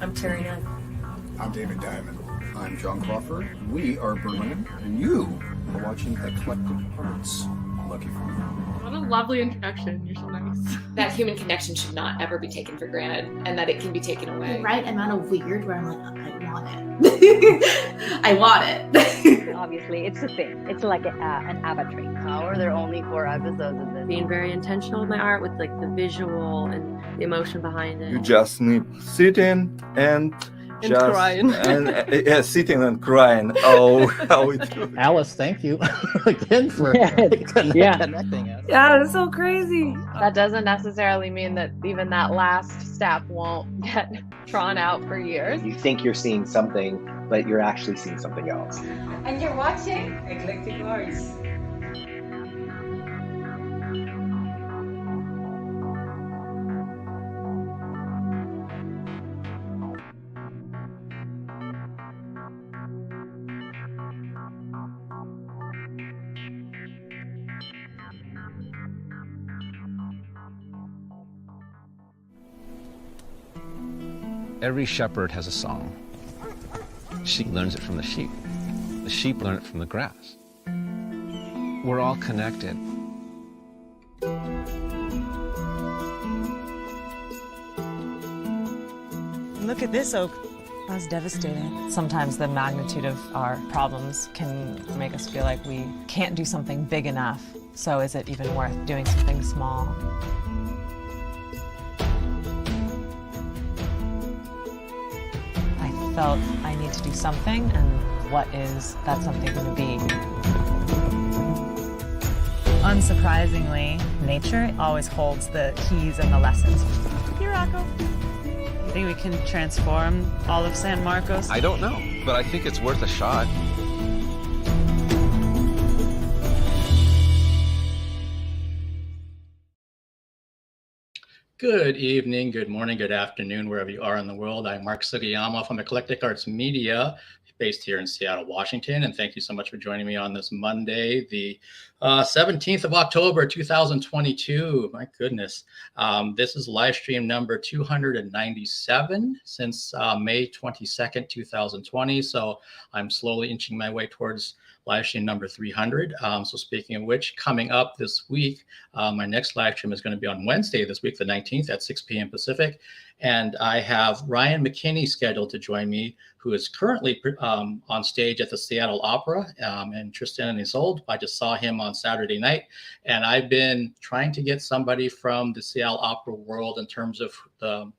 I'm Terry Nunn. I'm David Diamond. I'm John Crawford. We are Berlin, and you are watching Eclectic Arts. Lucky for you. What a lovely introduction. You're so nice. That human connection should not ever be taken for granted, and that it can be taken away. The right amount of weird where I'm like, I want it. I want it. Obviously, it's a thing. It's like an ABBA train. How are there only 4 episodes of this? Being very intentional with my art, with like the visual and the emotion behind it. You just need sitting and crying. And sitting and crying. Oh, how it do. Alice, thank you again for connecting us. Yeah, it's so crazy. That doesn't necessarily mean that even that last step won't get drawn out for years. You think you're seeing something, but you're actually seeing something else. And you're watching Eclectic Arts. Every shepherd has a song. Sheep learns it from the sheep. The sheep learn it from the grass. We're all connected. Look at this oak. That's devastating. Sometimes the magnitude of our problems can make us feel like we can't do something big enough. So is it even worth doing something small? Felt I need to do something, and what is that something going to be? Unsurprisingly, nature always holds the keys and the lessons. Here, Rocco. You think we can transform all of San Marcos? I don't know, but I think it's worth a shot. Good evening, good morning, good afternoon, wherever you are in the world. I'm Mark Sugiyama from Eclectic Arts Media, based here in Seattle, Washington. And thank you so much for joining me on this Monday, the 17th of October, 2022. My goodness. This is live stream number 297 since May 22nd, 2020. So I'm slowly inching my way towards live stream number 300. So speaking of which, coming up this week, my next live stream is going to be on Wednesday this week, the 19th at 6 p.m. Pacific. And I have Ryan McKinney scheduled to join me, who is currently on stage at the Seattle Opera in Tristan and Isolde. I just saw him on Saturday night. And I've been trying to get somebody from the Seattle Opera world in terms of the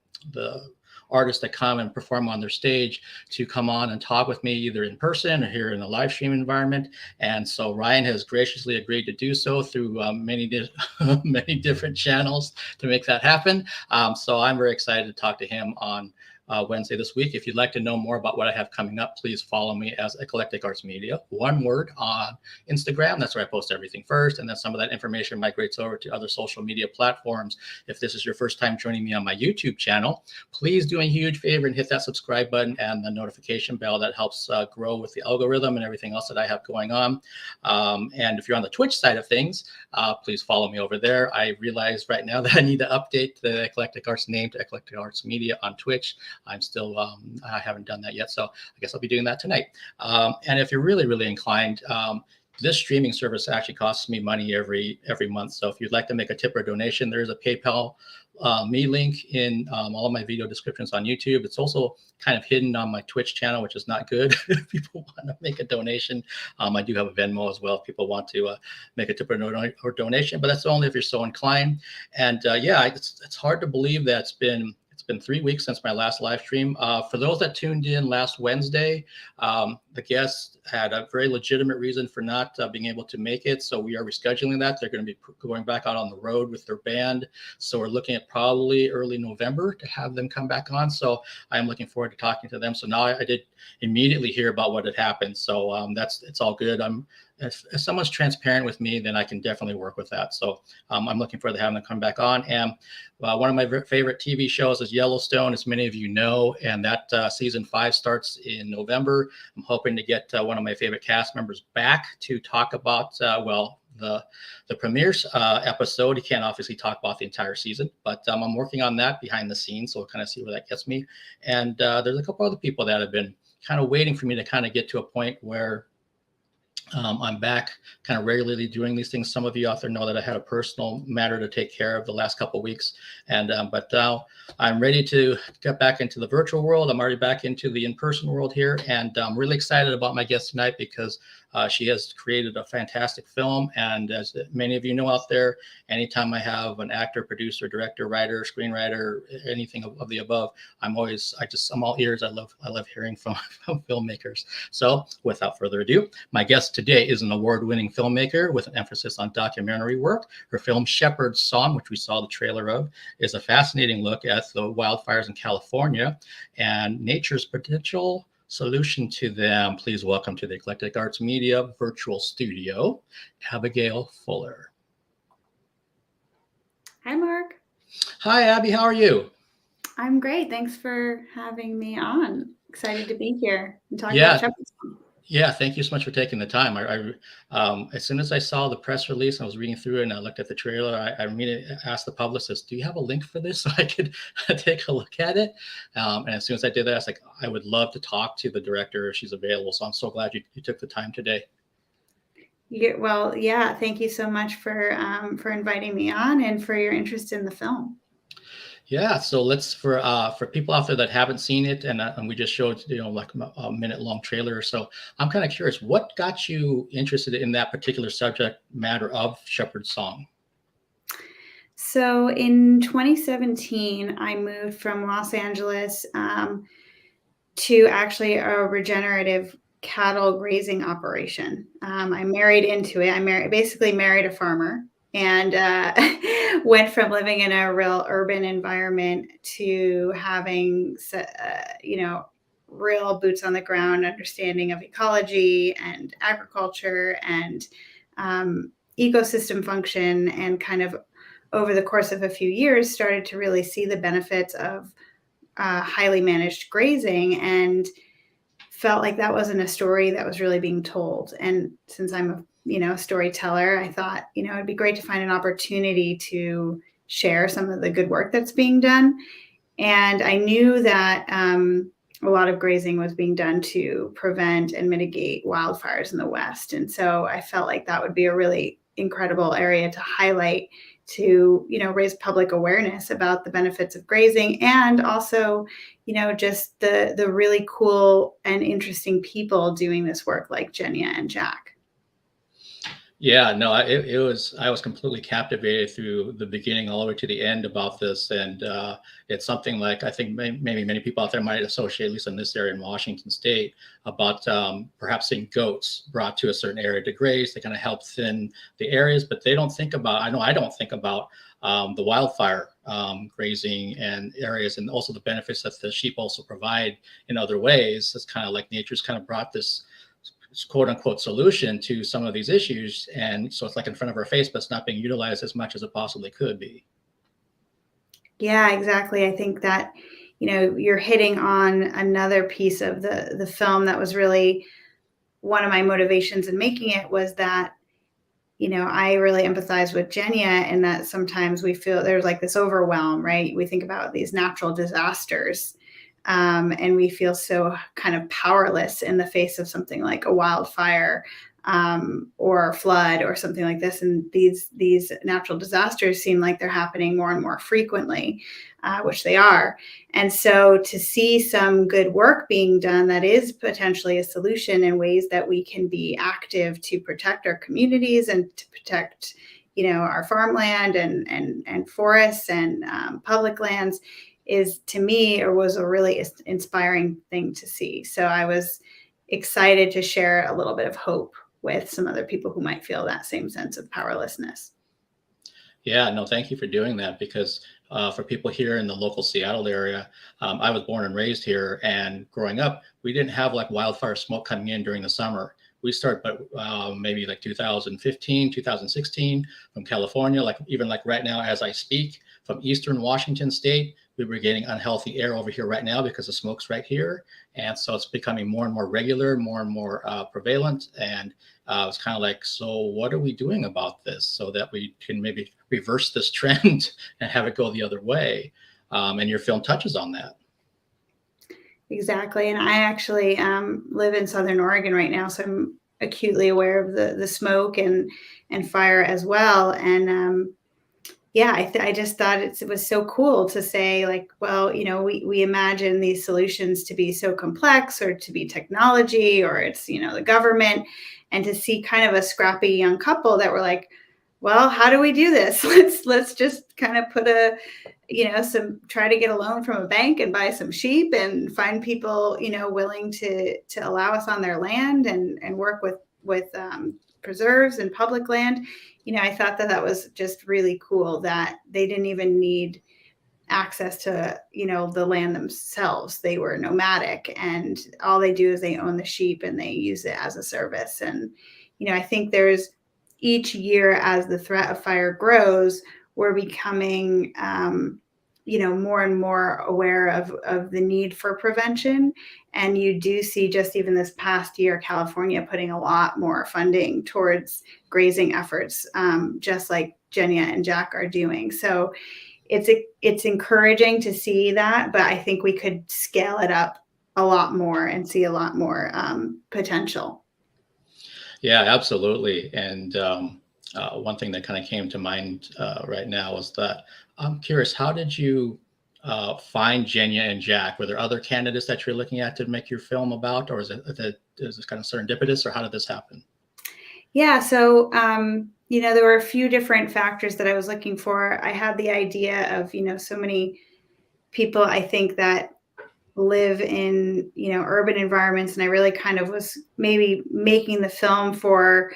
artists that come and perform on their stage to come on and talk with me either in person or here in the live stream environment. And so Ryan has graciously agreed to do so through many different channels to make that happen. So I'm very excited to talk to him on Wednesday this week. If you'd like to know more about what I have coming up, please follow me as Eclectic Arts Media, one word, on Instagram. That's where I post everything first. And then some of that information migrates over to other social media platforms. If this is your first time joining me on my YouTube channel, please do a huge favor and hit that subscribe button and the notification bell. That helps grow with the algorithm and everything else that I have going on. And if you're on the Twitch side of things, please follow me over there. I realize right now that I need to update the Eclectic Arts name to Eclectic Arts Media on Twitch. I'm still, I haven't done that yet. So I guess I'll be doing that tonight. And if you're really, really inclined, this streaming service actually costs me money every month. So if you'd like to make a tip or donation, there's a PayPal me link in all of my video descriptions on YouTube. It's also kind of hidden on my Twitch channel, which is not good. If people want to make a donation, I do have a Venmo as well if people want to make a tip or donation, but that's only if you're so inclined. And yeah, it's hard to believe that it's been 3 weeks since my last live stream. For those that tuned in last Wednesday, the guests had a very legitimate reason for not being able to make it. So we are rescheduling that. They're going to be going back out on the road with their band. So we're looking at probably early November to have them come back on. So I'm looking forward to talking to them. So now I did immediately hear about what had happened. So it's all good. If someone's transparent with me, then I can definitely work with that. So I'm looking forward to having them come back on. And one of my favorite TV shows is Yellowstone, as many of you know, and that season 5 starts in November. I'm hoping to get one of my favorite cast members back to talk about, the premiere episode. You can't obviously talk about the entire season, but I'm working on that behind the scenes, so we'll kind of see where that gets me. And there's a couple other people that have been kind of waiting for me to kind of get to a point where I'm back kind of regularly doing these things. Some of you out there know that I had a personal matter to take care of the last couple of weeks, and but now I'm ready to get back into the virtual world. I'm already back into the in-person world here, and I'm really excited about my guest tonight because she has created a fantastic film. And as many of you know out there, anytime I have an actor, producer, director, writer, screenwriter, anything of the above, I'm all ears. I love hearing from filmmakers. So without further ado, my guest today is an award-winning filmmaker with an emphasis on documentary work. Her film Shepherd's Song, which we saw the trailer of, is a fascinating look at the wildfires in California and nature's potential solution to them. Please welcome to the Eclectic Arts Media virtual studio, Abigail Fuller. Hi, Mark. Hi, Abby. How are you? I'm great. Thanks for having me on. Excited to be here and talk about Shepherd's Song. Yeah, thank you so much for taking the time. As soon as I saw the press release and I was reading through it and I looked at the trailer, I immediately asked the publicist, do you have a link for this so I could take a look at it? And as soon as I did that, I was like, I would love to talk to the director if she's available. So I'm so glad you took the time today. Yeah, thank you so much for inviting me on and for your interest in the film. Yeah, so let's for people out there that haven't seen it, and we just showed like a minute-long trailer or so. I'm kind of curious, what got you interested in that particular subject matter of Shepherd's Song? So in 2017, I moved from Los Angeles to actually a regenerative cattle grazing operation. I married into it. Basically married a farmer. And went from living in a real urban environment to having, real boots on the ground understanding of ecology and agriculture and ecosystem function, and kind of over the course of a few years started to really see the benefits of highly managed grazing, and felt like that wasn't a story that was really being told. And since I'm a storyteller, I thought, it'd be great to find an opportunity to share some of the good work that's being done. And I knew that a lot of grazing was being done to prevent and mitigate wildfires in the West. And so I felt like that would be a really incredible area to highlight, to, raise public awareness about the benefits of grazing, and also, just the really cool and interesting people doing this work like Jenya and Jack. Yeah, no, I was completely captivated through the beginning all the way to the end about this. And it's something like, I think maybe many people out there might associate, at least in this area in Washington State, about perhaps seeing goats brought to a certain area to graze. They kind of help thin the areas, but they don't think about, I don't think about the wildfire grazing and areas, and also the benefits that the sheep also provide in other ways. It's kind of like nature's kind of brought this quote unquote solution to some of these issues. And so it's like in front of our face, but it's not being utilized as much as it possibly could be. Yeah, exactly. I think that, you're hitting on another piece of the film that was really one of my motivations in making it, was that, I really empathize with Jenya, and that sometimes we feel there's like this overwhelm, right? We think about these natural disasters, and we feel so kind of powerless in the face of something like a wildfire or a flood or something like this. And these natural disasters seem like they're happening more and more frequently, which they are. And so to see some good work being done that is potentially a solution in ways that we can be active to protect our communities and to protect, our farmland and forests and public lands, is, to me, or was a really inspiring thing to see. So I was excited to share a little bit of hope with some other people who might feel that same sense of powerlessness. Yeah, no, thank you for doing that, because for people here in the local Seattle area, I was born and raised here, and growing up, we didn't have like wildfire smoke coming in during the summer. We start, but maybe like 2015, 2016 from California, like even like right now as I speak, from Eastern Washington State, we were getting unhealthy air over here right now because the smoke's right here. And so it's becoming more and more regular, more and more prevalent. And it's kind of like, so what are we doing about this so that we can maybe reverse this trend and have it go the other way? And your film touches on that. Exactly. And I actually live in Southern Oregon right now, so I'm acutely aware of the smoke and fire as well. And yeah, I just thought it was so cool to say, like, well, you know, we imagine these solutions to be so complex, or to be technology, or it's, you know, the government, and to see kind of a scrappy young couple that were like, well, how do we do this? Let's just kind of put try to get a loan from a bank and buy some sheep and find people, you know, willing to allow us on their land and work with preserves and public land. You know, I thought that was just really cool that they didn't even need access to, you know, the land themselves. They were nomadic, and all they do is they own the sheep and they use it as a service. And, you know, I think there's each year, as the threat of fire grows, we're becoming, you know, more and more aware of the need for prevention. And you do see, just even this past year, California putting a lot more funding towards grazing efforts, just like Jenya and Jack are doing. So it's encouraging to see that, but I think we could scale it up a lot more and see a lot more potential. Yeah, absolutely. And one thing that kind of came to mind right now is that I'm curious, how did you find Jenya and Jack? Were there other candidates that you're looking at to make your film about, or is this kind of serendipitous, or how did this happen? Yeah, so you know, there were a few different factors that I was looking for. I had the idea of, you know, so many people, I think, that live in, you know, urban environments, and I really kind of was maybe making the film for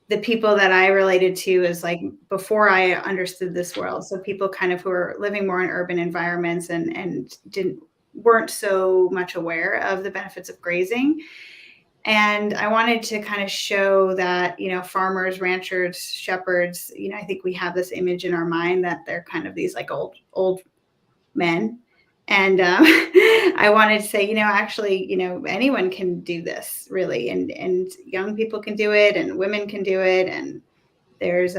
the people that I related to as, like, before I understood this world. So people kind of who are living more in urban environments and weren't so much aware of the benefits of grazing. And I wanted to kind of show that, you know, farmers, ranchers, shepherds, you know, I think we have this image in our mind that they're kind of these like old men. And I wanted to say, you know, actually, you know, anyone can do this, really. And young people can do it, and women can do it. And there's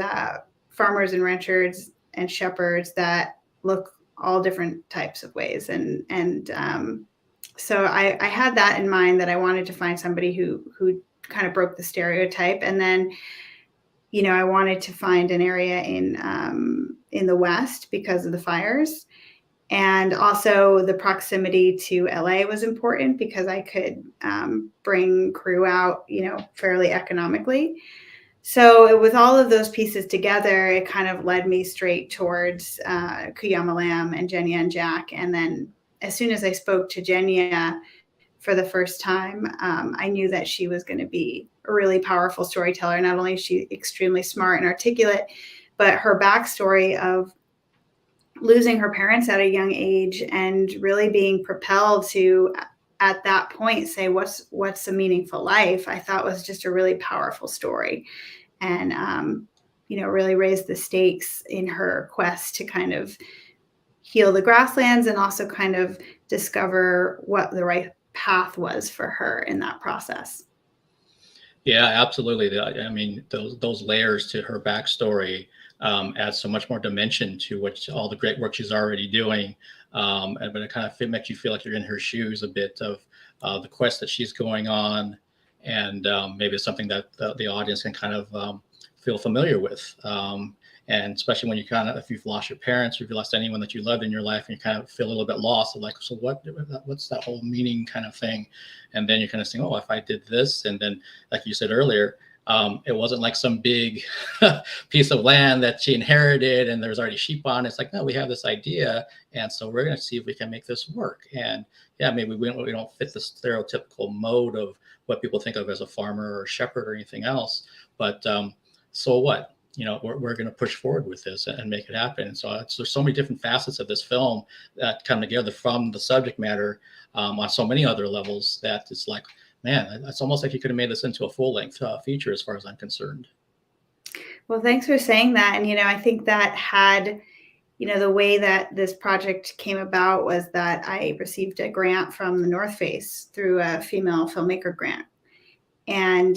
farmers and ranchers and shepherds that look all different types of ways. So I had that in mind, that I wanted to find somebody who kind of broke the stereotype. And then, you know, I wanted to find an area in the West because of the fires. And also the proximity to LA was important because I could bring crew out, you know, fairly economically. So with all of those pieces together, it kind of led me straight towards Kuyama Lamb and Jenya and Jack. And then as soon as I spoke to Jenya for the first time, I knew that she was going to be a really powerful storyteller. Not only is she extremely smart and articulate, but her backstory of losing her parents at a young age and really being propelled to, at that point, say, what's a meaningful life, I thought was just a really powerful story. And, you know, really raised the stakes in her quest to kind of heal the grasslands and also kind of discover what the right path was for her in that process. Yeah, absolutely. I mean, those layers to her backstory add so much more dimension to all the great work she's already doing. But it kind of makes you feel like you're in her shoes a bit of the quest that she's going on, and maybe it's something that the audience can kind of feel familiar with. And especially when if you've lost your parents, or if you lost anyone that you loved in your life, and you kind of feel a little bit lost, of like, so what's that whole meaning kind of thing? And then you're kind of saying, oh, if I did this, and then like you said earlier, it wasn't like some big piece of land that she inherited and there's already sheep on. It's like, no, we have this idea, and so we're going to see if we can make this work. And yeah, maybe we don't fit the stereotypical mode of what people think of as a farmer or a shepherd or anything else, but so what? You know, we're going to push forward with this and make it happen. And so there's so many different facets of this film that come together from the subject matter on so many other levels that it's like, man, it's almost like you could have made this into a full-length feature as far as I'm concerned. Well, thanks for saying that. And, you know, I think that had, the way that this project came about was that I received a grant from the North Face through a female filmmaker grant. And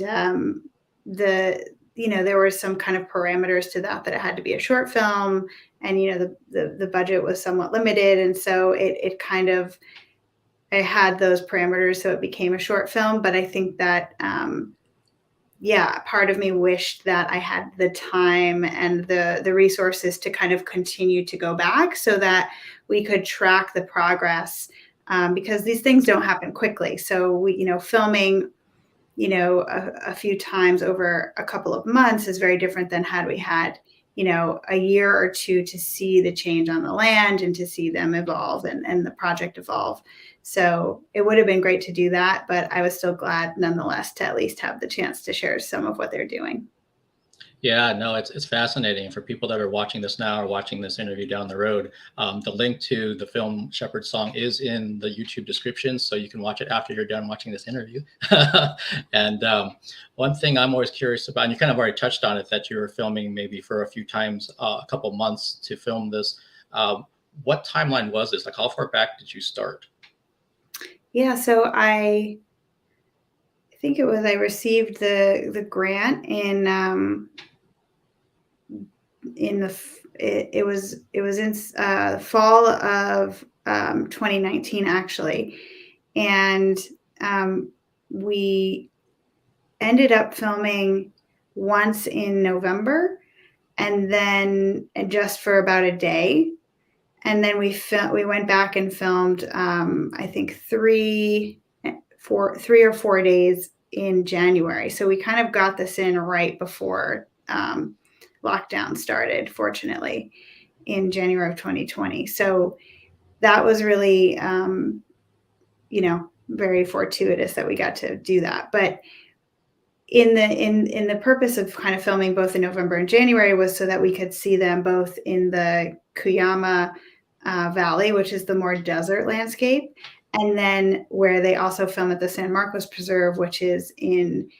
there were some kind of parameters to that it had to be a short film, and the budget was somewhat limited, and so it kind of, I had those parameters, so it became a short film. But I think that part of me wished that I had the time and the resources to kind of continue to go back so that we could track the progress, because these things don't happen quickly. So we, filming a few times over a couple of months is very different than had we had, a year or two to see the change on the land and to see them evolve and the project evolve. So it would have been great to do that, but I was still glad nonetheless to at least have the chance to share some of what they're doing. Yeah, no, it's fascinating. For people that are watching this now or watching this interview down the road, the link to the film Shepherd Song is in the YouTube description, so you can watch it after you're done watching this interview. And one thing I'm always curious about, and you kind of already touched on it, that you were filming maybe for a few times, a couple months to film this. What timeline was this? Like, how far back did you start? Yeah, so I think it was, I received the grant in fall of 2019 actually, and we ended up filming once in November, and then just for about a day, and then we went back and filmed I think 3 or 4 days in January. So we kind of got this in right before lockdown started, fortunately, in January of 2020. So that was really, very fortuitous that we got to do that. But in the purpose of kind of filming both in November and January was so that we could see them both in the Cuyama Valley, which is the more desert landscape, and then where they also film at the San Marcos Preserve, which is in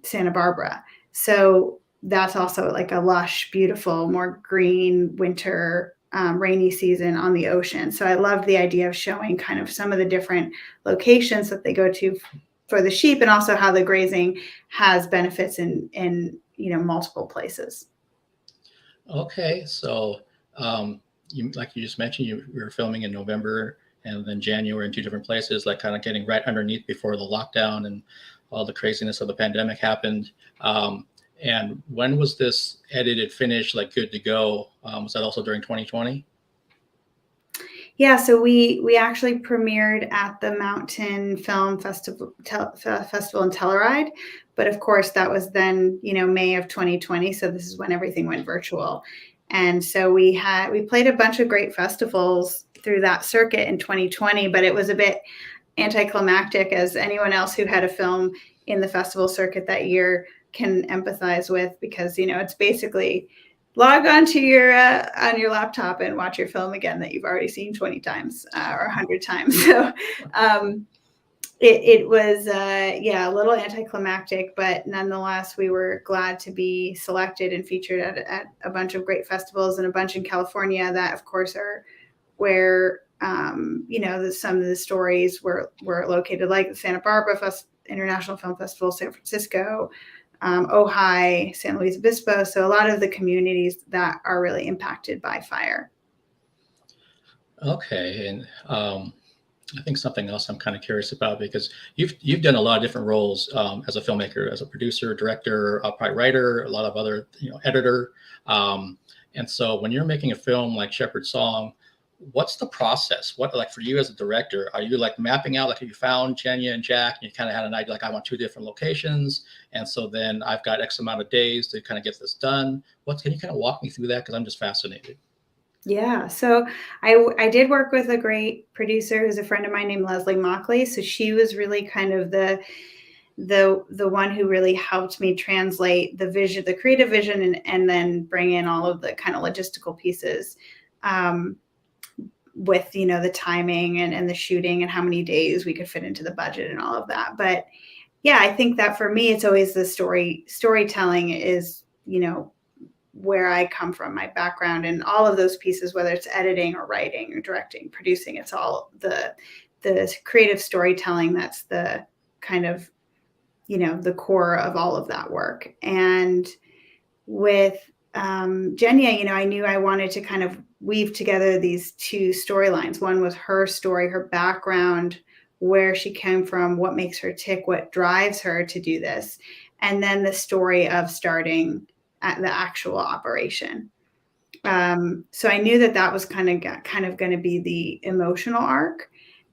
Santa Barbara. So that's also like a lush, beautiful, more green winter, rainy season on the ocean. So I loved the idea of showing kind of some of the different locations that they go to for the sheep, and also how the grazing has benefits in multiple places. Okay, so like you just mentioned, you were filming in November and then January in 2 different places, like kind of getting right underneath before the lockdown and all the craziness of the pandemic happened. And when was this edited, finished, like good to go? Was that also during 2020? Yeah, so we actually premiered at the Mountain Film Festival in Telluride, but of course that was then May of 2020. So this is when everything went virtual, and so we played a bunch of great festivals through that circuit in 2020, but it was a bit anticlimactic, as anyone else who had a film in the festival circuit that year can empathize with, because it's basically log onto your on your laptop and watch your film again that you've already seen 20 times or 100 times. So it was a little anticlimactic, but nonetheless we were glad to be selected and featured at a bunch of great festivals, and a bunch in California that of course are where some of the stories were located, like the Santa Barbara International Film Festival, San Francisco, Ojai, San Luis Obispo. So a lot of the communities that are really impacted by fire. Okay, and I think something else I'm kind of curious about, because you've done a lot of different roles as a filmmaker, as a producer, director, upright writer, a lot of other editor. And so when you're making a film like Shepherd Song, what's the process? What, like for you as a director, are you like mapping out, like have you found Jenya and Jack and you kind of had an idea, like I want 2 different locations, and so then I've got X amount of days to kind of get this done? Can you kind of walk me through that? Because I'm just fascinated. Yeah, so I did work with a great producer who's a friend of mine named Leslie Mockley. So she was really kind of the one who really helped me translate the vision, the creative vision, and then bring in all of the kind of logistical pieces. With the timing and the shooting and how many days we could fit into the budget and all of that. But yeah, I think that for me it's always the storytelling is where I come from, my background, and all of those pieces, whether it's editing or writing or directing, producing, it's all the creative storytelling that's the kind of, the core of all of that work. And with Jenya, I knew I wanted to kind of weave together these two storylines. One was her story, her background, where she came from, what makes her tick, what drives her to do this, and then the story of starting at the actual operation. So I knew that was kind of going to be the emotional arc.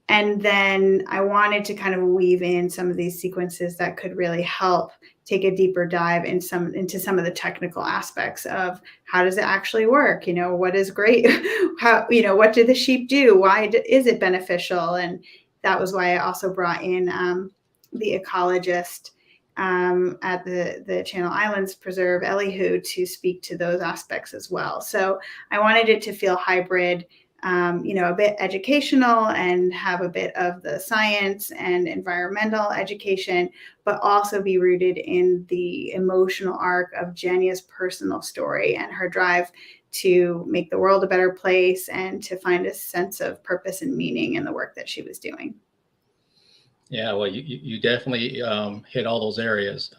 And then I wanted to kind of weave in some of these sequences that could really help take a deeper dive into some of the technical aspects of how does it actually work? What is great? How, what do the sheep do? Why is it beneficial? And that was why I also brought in the ecologist at the Channel Islands Preserve, Elihu, to speak to those aspects as well. So I wanted it to feel hybrid, a bit educational and have a bit of the science and environmental education, but also be rooted in the emotional arc of Jenya's personal story and her drive to make the world a better place and to find a sense of purpose and meaning in the work that she was doing. Yeah, well, you definitely hit all those areas.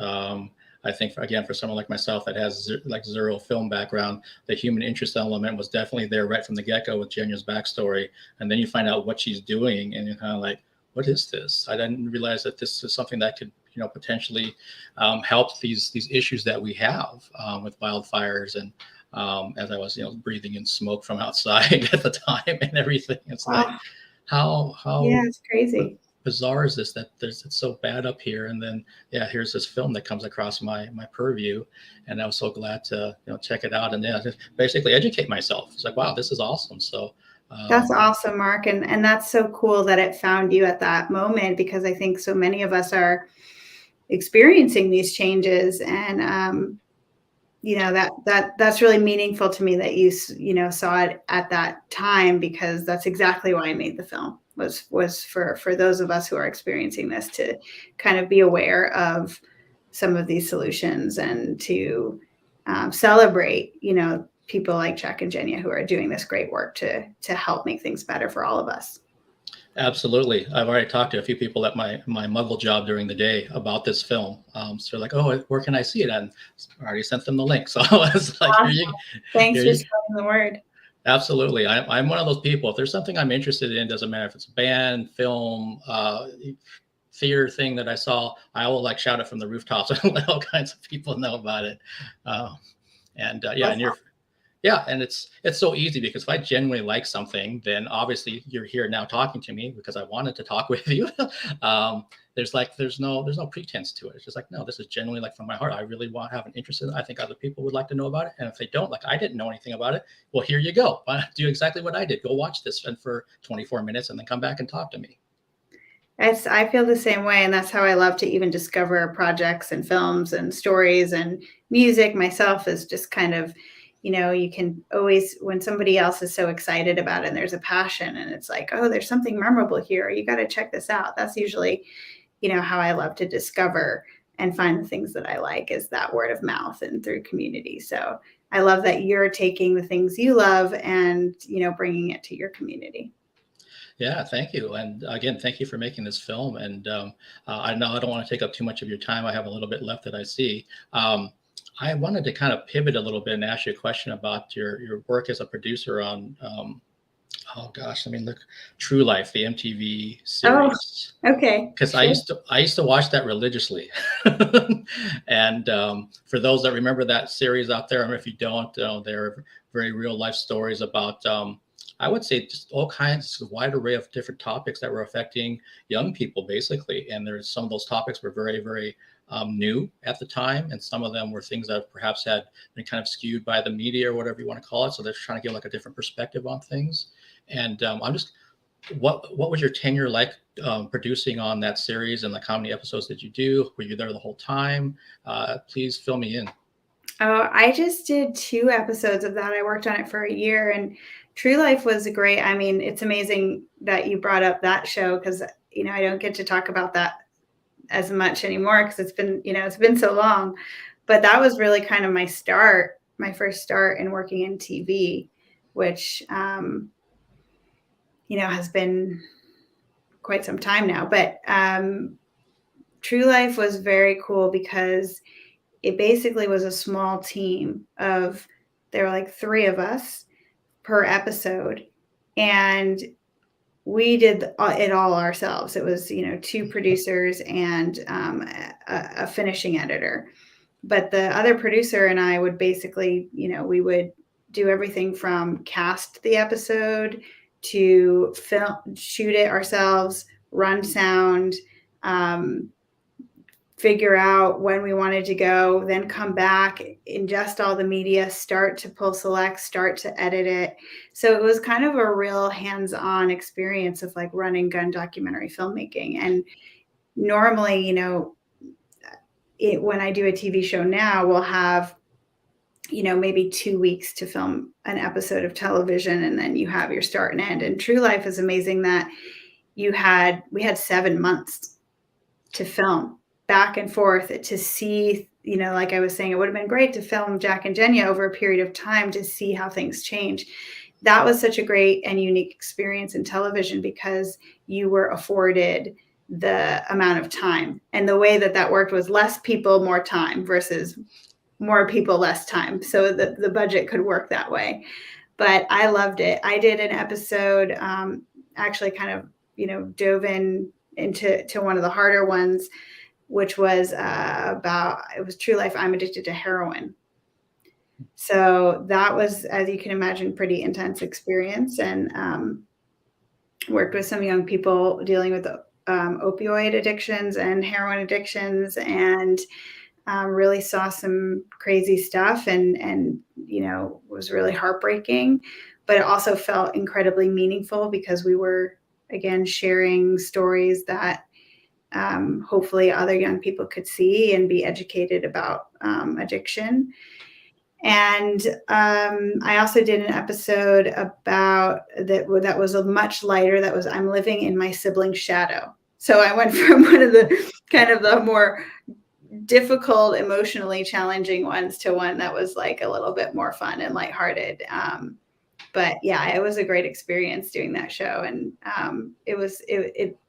I think, again, for someone like myself that has zero film background, the human interest element was definitely there right from the get-go with Jenya's backstory. And then you find out what she's doing and you're kind of like, what is this? I didn't realize that this is something that could, potentially help these issues that we have with wildfires. And as I was, breathing in smoke from outside at the time and everything, it's like, how yeah, it's crazy. Bizarre is this that it's so bad up here, and then here's this film that comes across my purview, and I was so glad to check it out and just basically educate myself. It's like, wow, this is awesome. So that's awesome, Mark, and that's so cool that it found you at that moment, because I think so many of us are experiencing these changes, and that's really meaningful to me that you saw it at that time, because that's exactly why I made the film. Was for those of us who are experiencing this to kind of be aware of some of these solutions and to celebrate, people like Jack and Jenya who are doing this great work to help make things better for all of us. Absolutely. I've already talked to a few people at my Muggle job during the day about this film. So they're like, oh, where can I see it? And I already sent them the link. So I was like, awesome. Thanks for spreading the word. Absolutely. I'm one of those people. If there's something I'm interested in, doesn't matter if it's a band, film, theater thing that I saw, I will shout it from the rooftops and let all kinds of people know about it. And it's so easy, because if I genuinely like something, then obviously you're here now talking to me because I wanted to talk with you. There's no pretense to it. It's just like, no, this is genuinely from my heart. I really have an interest in it. I think other people would like to know about it. And if they don't, I didn't know anything about it, well, here you go. Do exactly what I did. Go watch this for 24 minutes and then come back and talk to me. I feel the same way. And that's how I love to even discover projects and films and stories and music myself, is just kind of, you can always, when somebody else is so excited about it and there's a passion and it's like, oh, there's something memorable here, you got to check this out. That's usually, how I love to discover and find the things that I like, is that word of mouth and through community. So I love that you're taking the things you love and, bringing it to your community. Yeah, thank you. And again, thank you for making this film. And I know I don't want to take up too much of your time. I have a little bit left that I see. I wanted to kind of pivot a little bit and ask you a question about your work as a producer on, True Life, the MTV series. Oh, okay. Because sure. I used to watch that religiously, and for those that remember that series out there, and if you don't, they're very real life stories about, I would say, just all kinds of wide array of different topics that were affecting young people, basically. And there's some of those topics were very, very new at the time, and some of them were things that perhaps had been kind of skewed by the media or whatever you want to call it. So they're trying to give a different perspective on things. And I'm just, what was your tenure like producing on that series, and how many episodes did you do? Were you there the whole time? Please fill me in. Oh, I just did 2 episodes of that. I worked on it for a year, and True Life was great. I mean, it's amazing that you brought up that show, because, I don't get to talk about that as much anymore because it's been so long. But that was really kind of my start my first start in working in TV, which, has been quite some time now. But True Life was very cool because it basically was a small team of, there were like 3 of us per episode. And we did it all ourselves. It was, 2 producers and a finishing editor. But the other producer and I would basically, we would do everything from cast the episode to shoot it ourselves, run sound, figure out when we wanted to go, then come back, ingest all the media, start to pull select, start to edit it. So it was kind of a real hands-on experience of like run and gun documentary filmmaking. And normally, when I do a TV show now, we'll have, maybe 2 weeks to film an episode of television, and then you have your start and end. And True Life is amazing that we had 7 months to film back and forth to see, like I was saying, it would have been great to film Jack and Jenya over a period of time to see how things change. That was such a great and unique experience in television because you were afforded the amount of time. And the way that worked was less people, more time versus more people, less time. So the budget could work that way. But I loved it. I did an episode, actually kind of, dove into one of the harder ones, which was it was True Life, I'm Addicted to Heroin. So that was, as you can imagine, pretty intense experience, and worked with some young people dealing with opioid addictions and heroin addictions, and really saw some crazy stuff, and was really heartbreaking, but it also felt incredibly meaningful because we were, again, sharing stories that hopefully other young people could see and be educated about addiction. And I also did an episode about that was a much lighter. That was I'm living in my sibling's shadow. So I went from one of the kind of the more difficult, emotionally challenging ones to one that was like a little bit more fun and lighthearted. But yeah, it was a great experience doing that show, and it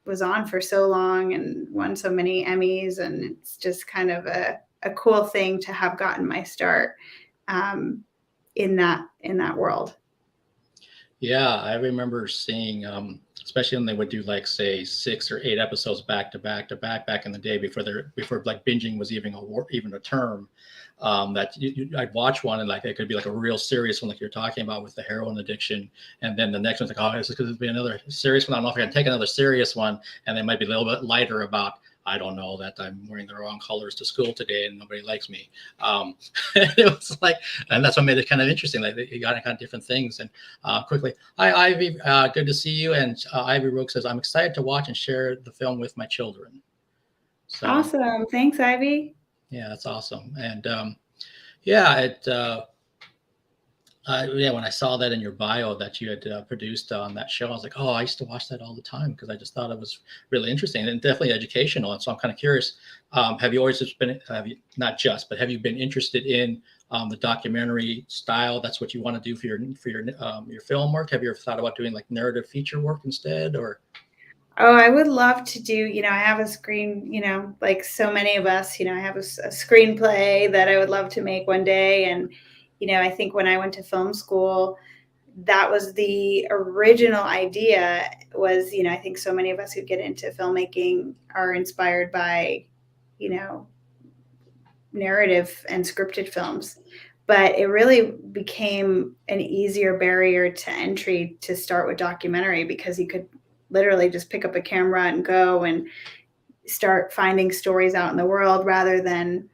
was on for so long and won so many Emmys, and it's just kind of a cool thing to have gotten my start in that world. Yeah, I remember seeing, especially when they would do like say 6 or 8 episodes back to back back in the day before like binging was even a term. That I'd watch one and like it could be like a real serious one, like you're talking about with the heroin addiction, and then the next one's like, oh, this is going to be another serious one. I don't know if I can take another serious one, and they might be a little bit lighter about, I don't know, that I'm wearing the wrong colors to school today and nobody likes me. It was like, and that's what made it kind of interesting. Like you got kind of different things. And quickly, hi Ivy, good to see you. And Ivy Rook says, I'm excited to watch and share the film with my children. So, awesome, thanks, Ivy. Yeah, that's awesome. And yeah, when I saw that in your bio that you had produced on that show, I was like, oh, I used to watch that all the time because I just thought it was really interesting and definitely educational. And so I'm kind of curious, have you always just been, have you been interested in the documentary style? That's what you want to do for your film work? Have you ever thought about doing like narrative feature work instead, or? Oh, I would love to do, I have a like so many of us, I have a screenplay that I would love to make one day. And, I think when I went to film school, that was the original idea was, I think so many of us who get into filmmaking are inspired by, narrative and scripted films. But it really became an easier barrier to entry to start with documentary because you could literally just pick up a camera and go and start finding stories out in the world rather than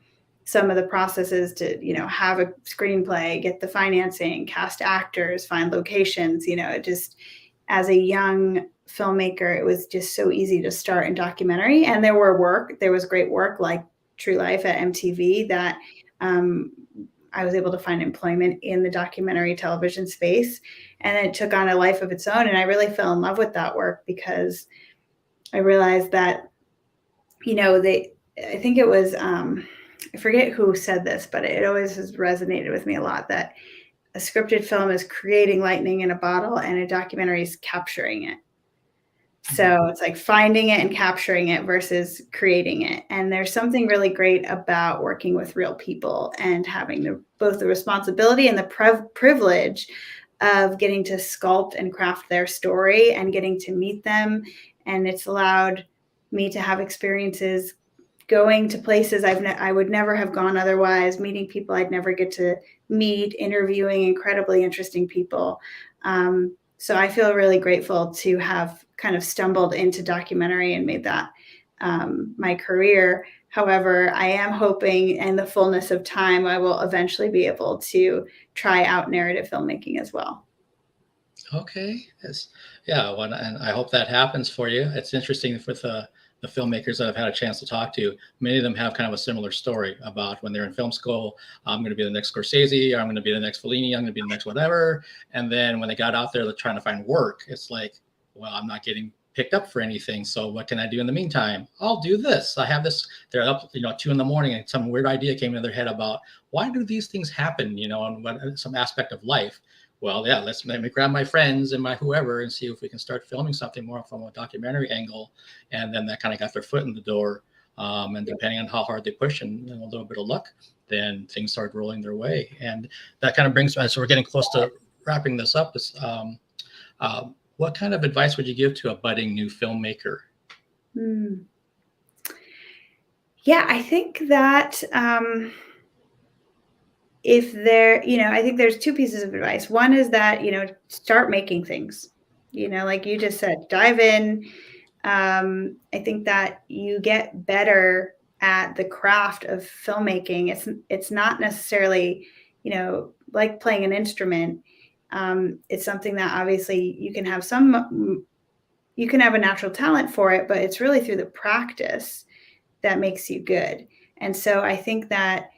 some of the processes to, have a screenplay, get the financing, cast actors, find locations, it just, as a young filmmaker, it was just so easy to start in documentary. And there was great work like True Life at MTV that I was able to find employment in the documentary television space, and it took on a life of its own. And I really fell in love with that work because I realized that, I think it was I forget who said this, but it always has resonated with me a lot, that a scripted film is creating lightning in a bottle and a documentary is capturing it. So it's like finding it and capturing it versus creating it. And there's something really great about working with real people and having both the responsibility and the privilege of getting to sculpt and craft their story and getting to meet them. And it's allowed me to have experiences going to places I would never have gone otherwise, meeting people I'd never get to meet, interviewing incredibly interesting people. So I feel really grateful to have kind of stumbled into documentary and made that my career. However, I am hoping in the fullness of time, I will eventually be able to try out narrative filmmaking as well. Okay. Yes. Yeah. Well, and I hope that happens for you. It's interesting with the filmmakers that I've had a chance to talk to. Many of them have kind of a similar story about when they're in film school. I'm going to be the next Scorsese, or I'm going to be the next Fellini, I'm going to be the next whatever. And then when they got out there, they're trying to find work. It's like, well, I'm not getting picked up for anything. So what can I do in the meantime? I'll do this. I have this. They're up, 2 a.m, and some weird idea came into their head about why do these things happen, and what some aspect of life. Well, yeah, let me grab my friends and my whoever and see if we can start filming something more from a documentary angle. And then that kind of got their foot in the door. And depending on how hard they push and a little bit of luck, then things start rolling their way. And that kind of brings us, so we're getting close to wrapping this up. What kind of advice would you give to a budding new filmmaker? Yeah, I think that I think there's two pieces of advice. One is that, start making things, like you just said, dive in. I think that you get better at the craft of filmmaking. It's not necessarily, like playing an instrument. It's something that obviously you can have a natural talent for it, but it's really through the practice that makes you good. And so I think that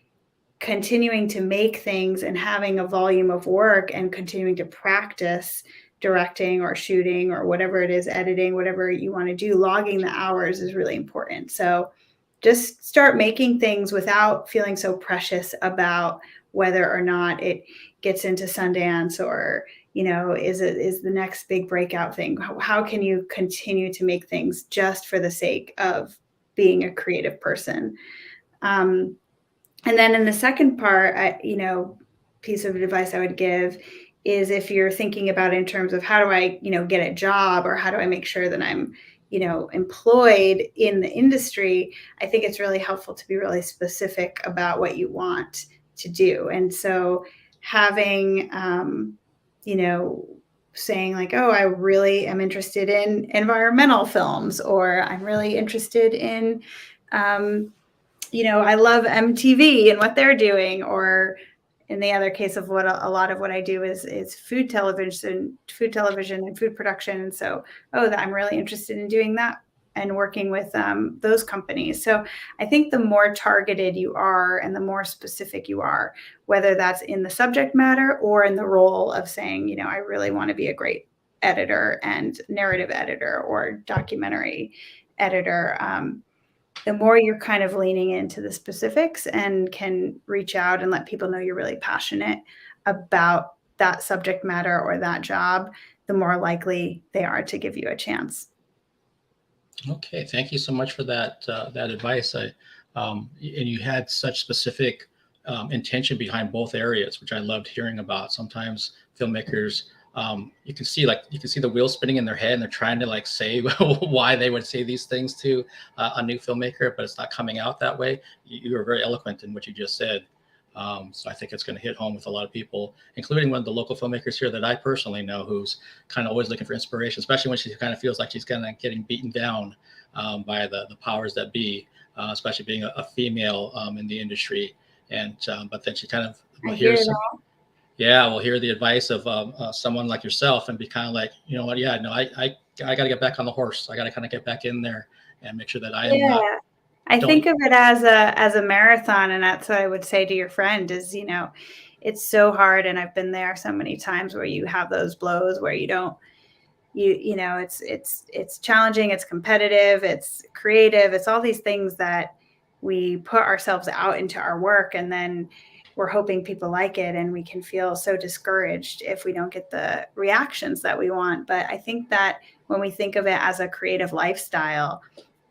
continuing to make things and having a volume of work and continuing to practice directing or shooting or whatever it is, editing, whatever you want to do, logging the hours is really important. So just start making things without feeling so precious about whether or not it gets into Sundance or, is the next big breakout thing. How can you continue to make things just for the sake of being a creative person? And then in the second part, piece of advice I would give is if you're thinking about in terms of how do I, get a job or how do I make sure that I'm, employed in the industry, I think it's really helpful to be really specific about what you want to do. And so having, saying like, oh, I really am interested in environmental films, or I'm really interested in, I love MTV and what they're doing, or in the other case of what a lot of what I do is food television and food production. And so, I'm really interested in doing that and working with those companies. So I think the more targeted you are and the more specific you are, whether that's in the subject matter or in the role of saying, I really want to be a great editor and narrative editor or documentary editor, the more you're kind of leaning into the specifics and can reach out and let people know you're really passionate about that subject matter or that job, the more likely they are to give you a chance. Okay, thank you so much for that advice. And you had such specific intention behind both areas, which I loved hearing about. Sometimes filmmakers, you can see the wheels spinning in their head, and they're trying to say why they would say these things to a new filmmaker, but it's not coming out that way. You were very eloquent in what you just said. So I think it's going to hit home with a lot of people, including one of the local filmmakers here that I personally know, who's kind of always looking for inspiration, especially when she kind of feels like she's kind of getting beaten down by the powers that be, especially being a female in the industry. And but then she kind of hears we'll hear the advice of someone like yourself and be kind of like, you know what? Yeah, no, I got to get back on the horse. I got to kind of get back in there and make sure that I am not. I think of it as a marathon, and that's what I would say to your friend is, it's so hard. And I've been there so many times where you have those blows where it's challenging, it's competitive, it's creative, it's all these things that we put ourselves out into our work, and then we're hoping people like it, and we can feel so discouraged if we don't get the reactions that we want. But I think that when we think of it as a creative lifestyle,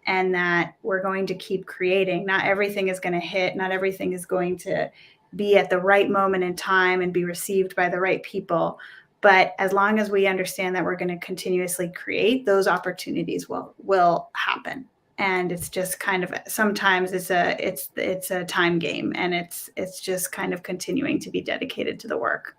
and that we're going to keep creating, not everything is going to hit, not everything is going to be at the right moment in time and be received by the right people. But as long as we understand that we're going to continuously create, those opportunities will happen. And it's just kind of, sometimes it's a time game, and it's just kind of continuing to be dedicated to the work.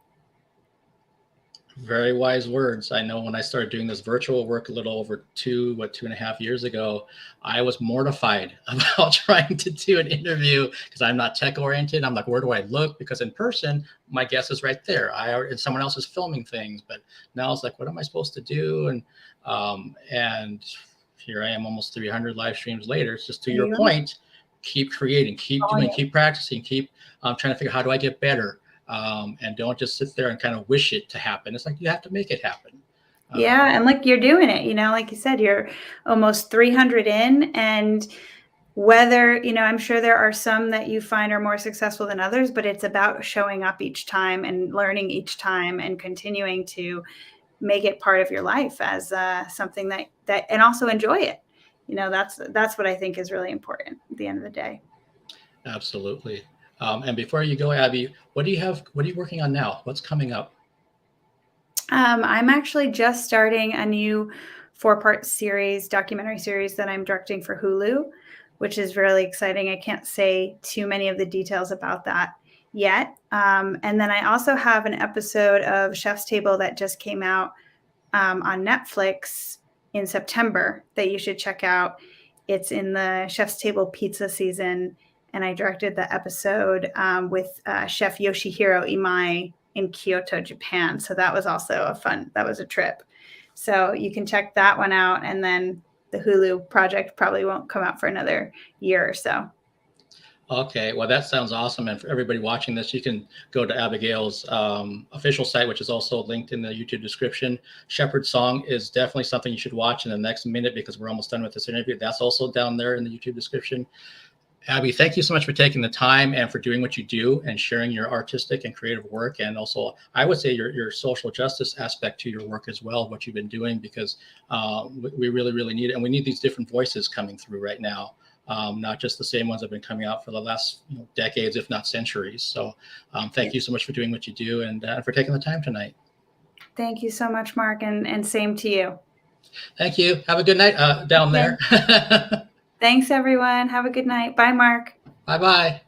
Very wise words. I know when I started doing this virtual work a little over 2.5 years ago, I was mortified about trying to do an interview because I'm not tech oriented. I'm like, where do I look? Because in person, my guest is right there. And someone else is filming things. But now it's like, what am I supposed to do? And here I am almost 300 live streams later. It's just to your point, keep creating, keep doing, keep practicing, keep trying to figure out how do I get better. And don't just sit there and kind of wish it to happen. It's like you have to make it happen. Yeah, and like you're doing it, like you said, you're almost 300 in, and whether, I'm sure there are some that you find are more successful than others, but it's about showing up each time and learning each time and continuing to make it part of your life as something that and also enjoy it. That's what I think is really important at the end of the day. Absolutely. And before you go, Abby, what are you working on now? What's coming up? I'm actually just starting a new 4-part documentary series that I'm directing for Hulu, which is really exciting. I can't say too many of the details about that yet. And then I also have an episode of Chef's Table that just came out on Netflix in September that you should check out. It's in the Chef's Table pizza season, and I directed the episode with Chef Yoshihiro Imai in Kyoto, Japan. So that was also that was a trip. So you can check that one out. And then the Hulu project probably won't come out for another year or so. Okay, well, that sounds awesome. And for everybody watching this, you can go to Abigail's official site, which is also linked in the YouTube description. Shepherd's Song is definitely something you should watch in the next minute because we're almost done with this interview. That's also down there in the YouTube description. Abby, thank you so much for taking the time and for doing what you do and sharing your artistic and creative work. And also, I would say your social justice aspect to your work as well, what you've been doing, because we really, really need it. And we need these different voices coming through right now. Not just the same ones that have been coming out for the last decades, if not centuries. So thank you so much for doing what you do and for taking the time tonight. Thank you so much, Mark, and same to you. Thank you. Have a good night down there. Thanks, everyone. Have a good night. Bye, Mark. Bye-bye.